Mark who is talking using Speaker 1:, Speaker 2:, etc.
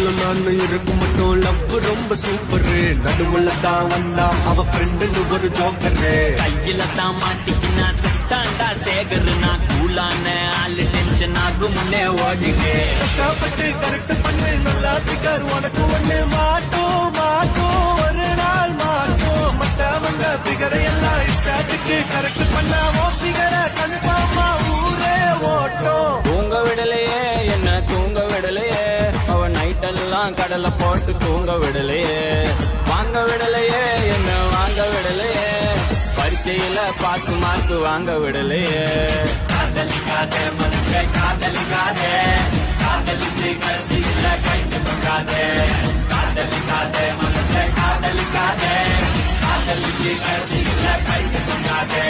Speaker 1: பக்கத்துல நானும் இருக்கும் மட்டும் லவ் ரொம்ப சூப்பரு. நடுவுல தான் வந்தா அவ ஃப்ரெண்டுன்னு ஒரு ஜோக்கரு.
Speaker 2: கையில தான் மாட்டிக்கினா செத்தாண்டா சேகர். நான் கூலான ஆளு டென்ஷன் ஆகும் முன்னே ஓடினே.
Speaker 1: கஷ்டப்பட்டு கரெக்ட் பண்ணு நல்லா பிகர். உனக்கு ஒண்ணு மாட்டோம் மாட்டோம் ஒரு நாள் மாட்டோம். மற்றவங்க பிகரை எல்லாம் இஷ்டத்துக்கு கரெக்ட் பண்ணாமோ பிகரை கன்ஃபார்மா ஊரே ஓட்டும்.
Speaker 2: தூங்க விடலையே என்ன தூங்க விடலையே. அவன் நைட்டெல்லாம் கடலை போட்டு தூங்க விடலையே. வாங்க விடலையே என்ன வாங்க விடலையே. பரீட்சையில பாஸ் மார்க் வாங்க விடலையே. காதலிக்காதே மனுஷன் காதலிக்காதே. காதலிச்சு கடைசியில கைட்டு பண்ணாதே. காதலிக்காதே மனுஷன் காதலிக்காதே. காதலிச்சு கடைசியில கைட்டு பண்ணாதே.